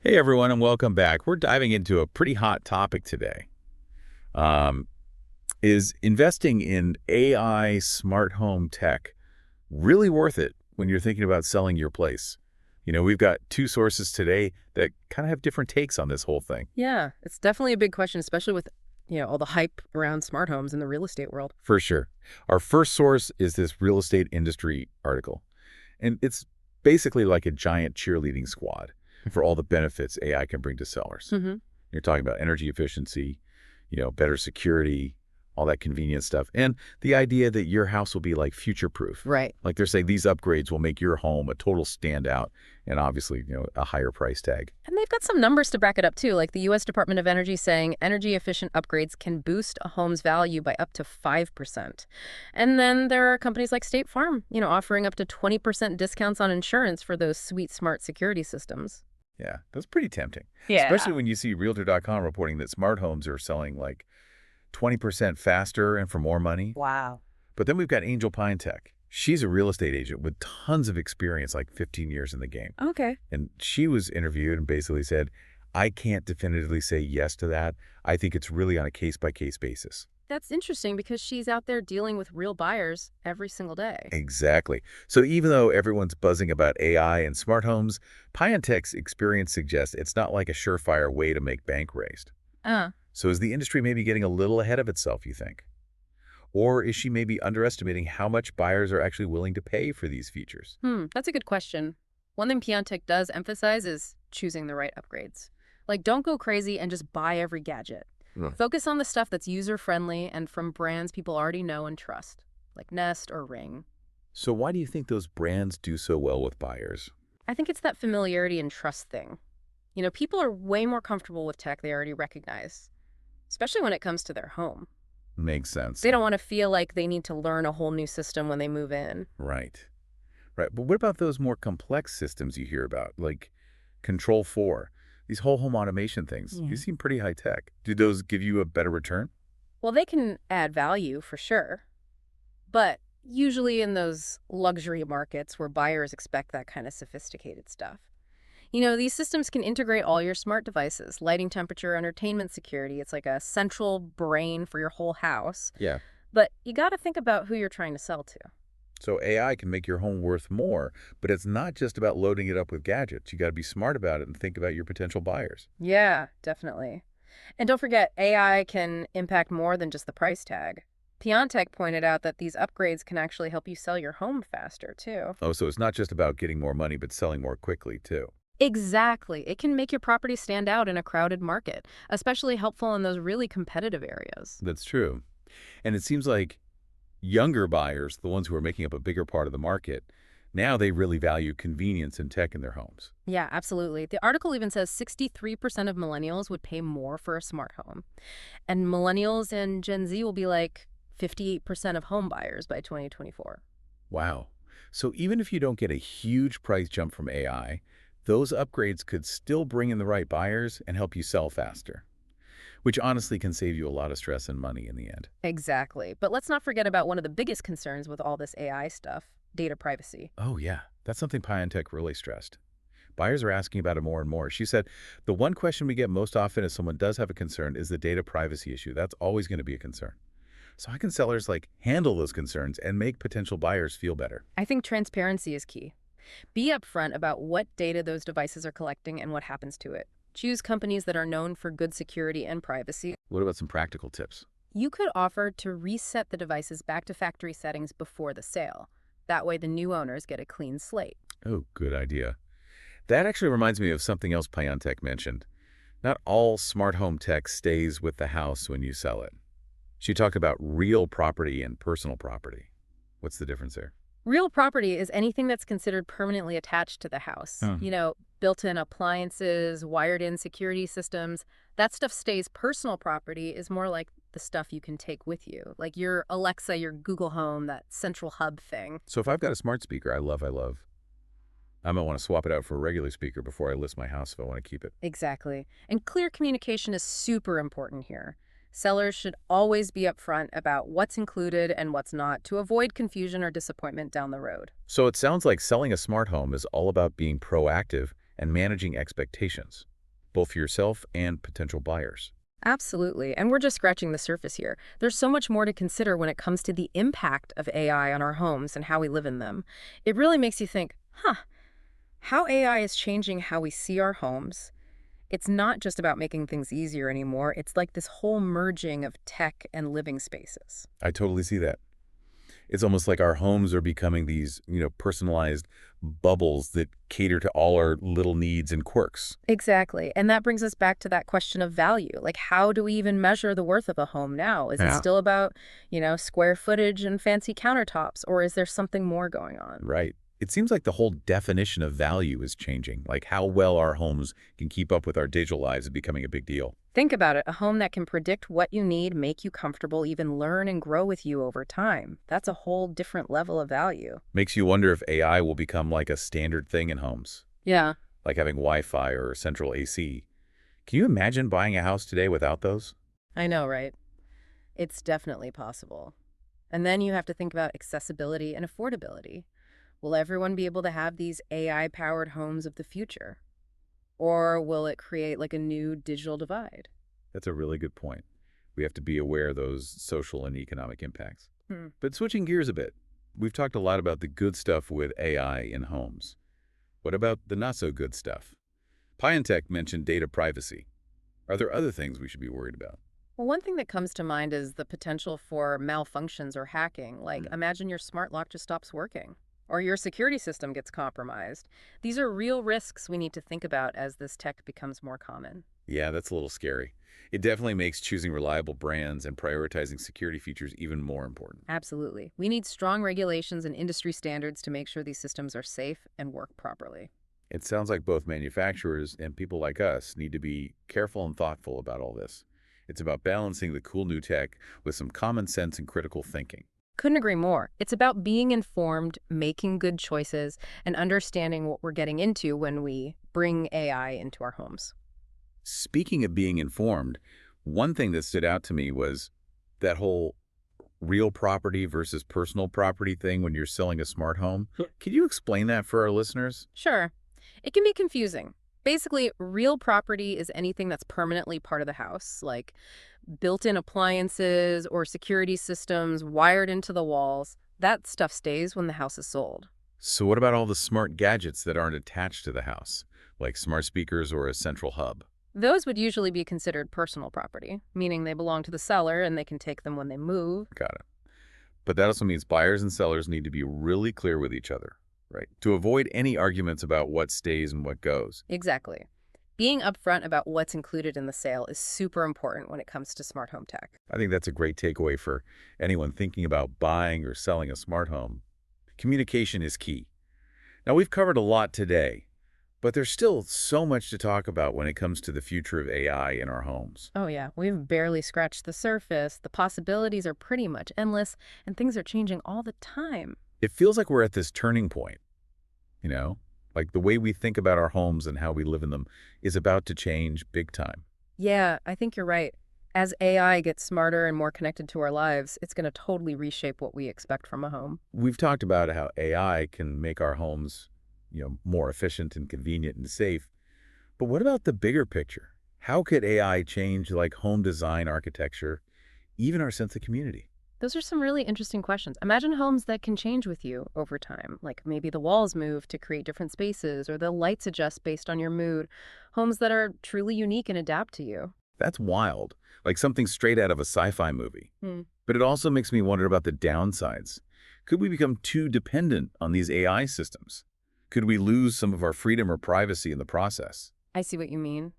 Hey everyone, and welcome back. We're diving into a pretty hot topic today. Um, is investing in AI smart home tech really worth it when you're thinking about selling your place? We've got two sources today that kind of have different takes on this whole thing. Yeah, it's definitely a big question, especially with, all the hype around smart homes in the real estate world. For sure. Our first source is this real estate industry article, and it's basically like a giant cheerleading squad for all the benefits AI can bring to sellers. Hmm. You're talking about energy efficiency, better security, all that convenience stuff. And the idea that your house will be like future-proof. Right. Like they're saying these upgrades will make your home a total standout and obviously, a higher price tag. And they've got some numbers to back it up too, like the U.S. Department of Energy saying energy efficient upgrades can boost a home's value by up to 5%. And then there are companies like State Farm, offering up to 20% discounts on insurance for those sweet smart security systems. Yeah, that's pretty tempting. Yeah. Especially when you see Realtor.com reporting that smart homes are selling like 20% faster and for more money. Wow. But then we've got Angel Pine Tech. She's a real estate agent with tons of experience, like 15 years in the game. Okay. And she was interviewed and basically said, I can't definitively say yes to that. I think it's really on a case-by-case basis. That's interesting because she's out there dealing with real buyers every single day. Exactly. So even though everyone's buzzing about AI and smart homes, Pine Tech's experience suggests it's not like a surefire way to make bank raised. Uh, So is the industry maybe getting a little ahead of itself, you think? Or is she maybe underestimating how much buyers are actually willing to pay for these features? That's a good question. One thing Piontek does emphasize is choosing the right upgrades. Like, don't go crazy and just buy every gadget. Hmm. Focus on the stuff that's user-friendly and from brands people already know and trust, like Nest or Ring. So why do you think those brands do so well with buyers? I think it's that familiarity and trust thing. People are way more comfortable with tech they already recognize, especially when it comes to their home. Makes sense. They don't want to feel like they need to learn a whole new system when they move in. Right. Right. But what about those more complex systems you hear about, like Control 4, these whole home automation things? Yeah. You seem pretty high tech. Do those give you a better return? Well, they can add value for sure, but usually in those luxury markets where buyers expect that kind of sophisticated stuff. These systems can integrate all your smart devices, lighting, temperature, entertainment, security. It's like a central brain for your whole house. Yeah. But you got to think about who you're trying to sell to. So AI can make your home worth more, but it's not just about loading it up with gadgets. You got to be smart about it and think about your potential buyers. Yeah, definitely. And don't forget, AI can impact more than just the price tag. Piontek pointed out that these upgrades can actually help you sell your home faster, too. Oh, so it's not just about getting more money, but selling more quickly, too. Exactly. It can make your property stand out in a crowded market, especially helpful in those really competitive areas. That's true. And it seems like younger buyers, the ones who are making up a bigger part of the market, now they really value convenience and tech in their homes. Yeah, absolutely. The article even says 63% of millennials would pay more for a smart home. And millennials and Gen Z will be like 58% of home buyers by 2024. Wow. So even if you don't get a huge price jump from AI, those upgrades could still bring in the right buyers and help you sell faster, which honestly can save you a lot of stress and money in the end. Exactly. But let's not forget about one of the biggest concerns with all this AI stuff, data privacy. Oh, yeah. That's something Piontek really stressed. Buyers are asking about it more and more. She said, the one question we get most often if someone does have a concern is the data privacy issue. That's always going to be a concern. So how can sellers handle those concerns and make potential buyers feel better? I think transparency is key. Be upfront about what data those devices are collecting and what happens to it. Choose companies that are known for good security and privacy. What about some practical tips? You could offer to reset the devices back to factory settings before the sale. That way the new owners get a clean slate. Oh, good idea. That actually reminds me of something else Piontek mentioned. Not all smart home tech stays with the house when you sell it. She talked about real property and personal property. What's the difference there? Real property is anything that's considered permanently attached to the house. Built-in appliances, wired-in security systems. That stuff stays. Personal property is more like the stuff you can take with you, like your Alexa, your Google Home, that central hub thing. So if I've got a smart speaker I love, I might want to swap it out for a regular speaker before I list my house if I want to keep it. Exactly. And clear communication is super important here. Sellers should always be upfront about what's included and what's not to avoid confusion or disappointment down the road. So it sounds like selling a smart home is all about being proactive and managing expectations. both for yourself and potential buyers. Absolutely. And we're just scratching the surface here. There's so much more to consider when it comes to the impact of AI on our homes and how we live in them. It really makes you think, how AI is changing how we see our homes. It's not just about making things easier anymore. It's like this whole merging of tech and living spaces. I totally see that. It's almost like our homes are becoming these, personalized bubbles that cater to all our little needs and quirks. Exactly. And that brings us back to that question of value. Like, how do we even measure the worth of a home now? Is it Yeah. still about, square footage and fancy countertops, or is there something more going on? Right. It seems like the whole definition of value is changing, like how well our homes can keep up with our digital lives is becoming a big deal. Think about it. A home that can predict what you need, make you comfortable, even learn and grow with you over time. That's a whole different level of value. Makes you wonder if AI will become like a standard thing in homes, Yeah. like having Wi-Fi or central AC. Can you imagine buying a house today without those? I know, right? It's definitely possible. And then you have to think about accessibility and affordability. Will everyone be able to have these AI-powered homes of the future? Or will it create like a new digital divide? That's a really good point. We have to be aware of those social and economic impacts. Hmm. But switching gears a bit, we've talked a lot about the good stuff with AI in homes. What about the not-so-good stuff? Tech mentioned data privacy. Are there other things we should be worried about? Well, one thing that comes to mind is the potential for malfunctions or hacking. Like, Hmm. imagine your smart lock just stops working, or your security system gets compromised. These are real risks we need to think about as this tech becomes more common. Yeah, that's a little scary. It definitely makes choosing reliable brands and prioritizing security features even more important. Absolutely. We need strong regulations and industry standards to make sure these systems are safe and work properly. It sounds like both manufacturers and people like us need to be careful and thoughtful about all this. It's about balancing the cool new tech with some common sense and critical thinking. Couldn't agree more. It's about being informed, making good choices, and understanding what we're getting into when we bring AI into our homes. Speaking of being informed, one thing that stood out to me was that whole real property versus personal property thing when you're selling a smart home. Sure. Can you explain that for our listeners? Sure, it can be confusing. Basically, real property is anything that's permanently part of the house, like built-in appliances or security systems wired into the walls. That stuff stays when the house is sold. So what about all the smart gadgets that aren't attached to the house, like smart speakers or a central hub? Those would usually be considered personal property, meaning they belong to the seller and they can take them when they move. Got it. But that also means buyers and sellers need to be really clear with each other, right? To avoid any arguments about what stays and what goes. Exactly. Being upfront about what's included in the sale is super important when it comes to smart home tech. I think that's a great takeaway for anyone thinking about buying or selling a smart home. Communication is key. Now, we've covered a lot today, but there's still so much to talk about when it comes to the future of AI in our homes. Oh, yeah, we've barely scratched the surface. The possibilities are pretty much endless, and things are changing all the time. It feels like we're at this turning point, you know? Like the way we think about our homes and how we live in them is about to change big time. Yeah, I think you're right. As AI gets smarter and more connected to our lives, it's going to totally reshape what we expect from a home. We've talked about how AI can make our homes, more efficient and convenient and safe. But what about the bigger picture? How could AI change like home design, architecture, even our sense of community? Those are some really interesting questions. Imagine homes that can change with you over time, like maybe the walls move to create different spaces or the lights adjust based on your mood. Homes that are truly unique and adapt to you. That's wild, like something straight out of a sci-fi movie. Hmm. But it also makes me wonder about the downsides. Could we become too dependent on these AI systems? Could we lose some of our freedom or privacy in the process? I see what you mean.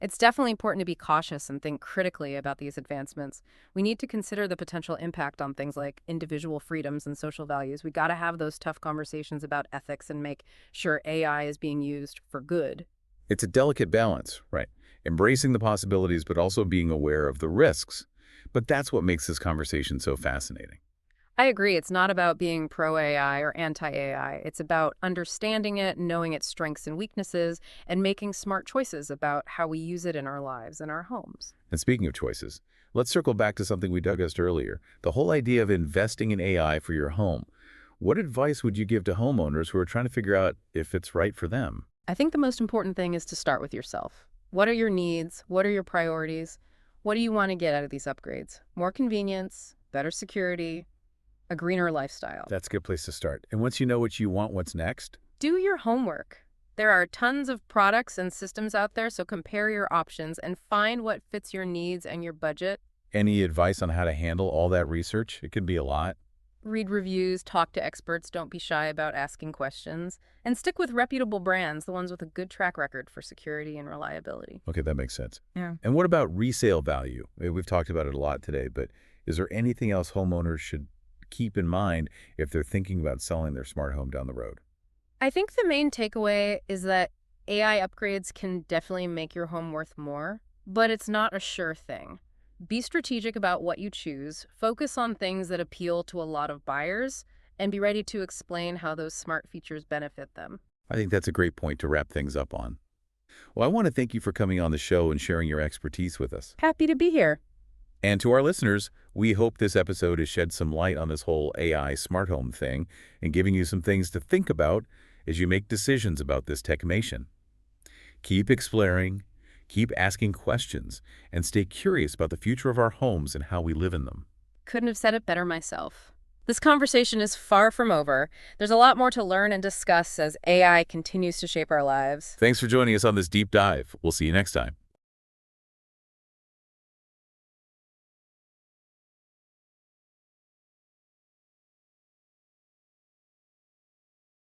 It's definitely important to be cautious and think critically about these advancements. We need to consider the potential impact on things like individual freedoms and social values. We got to have those tough conversations about ethics and make sure AI is being used for good. It's a delicate balance, right? Embracing the possibilities, but also being aware of the risks. But that's what makes this conversation so fascinating. I agree. It's not about being pro-AI or anti-AI. It's about understanding it, knowing its strengths and weaknesses, and making smart choices about how we use it in our lives and our homes. And speaking of choices, let's circle back to something we discussed earlier, the whole idea of investing in AI for your home. What advice would you give to homeowners who are trying to figure out if it's right for them? I think the most important thing is to start with yourself. What are your needs? What are your priorities? What do you want to get out of these upgrades? More convenience, better security, a greener lifestyle. That's a good place to start. And once you know what you want, what's next? Do your homework. There are tons of products and systems out there, so compare your options and find what fits your needs and your budget. Any advice on how to handle all that research? It can be a lot. Read reviews, talk to experts, don't be shy about asking questions, and stick with reputable brands, the ones with a good track record for security and reliability. Okay, that makes sense. Yeah. And what about resale value? We've talked about it a lot today, but is there anything else homeowners should keep in mind if they're thinking about selling their smart home down the road? I think the main takeaway is that AI upgrades can definitely make your home worth more, but it's not a sure thing. Be strategic about what you choose, focus on things that appeal to a lot of buyers, and be ready to explain how those smart features benefit them. I think that's a great point to wrap things up on. Well, I want to thank you for coming on the show and sharing your expertise with us. Happy to be here. And to our listeners, we hope this episode has shed some light on this whole AI smart home thing and giving you some things to think about as you make decisions about this techmation. Keep exploring, keep asking questions, and stay curious about the future of our homes and how we live in them. Couldn't have said it better myself. This conversation is far from over. There's a lot more to learn and discuss as AI continues to shape our lives. Thanks for joining us on this deep dive. We'll see you next time.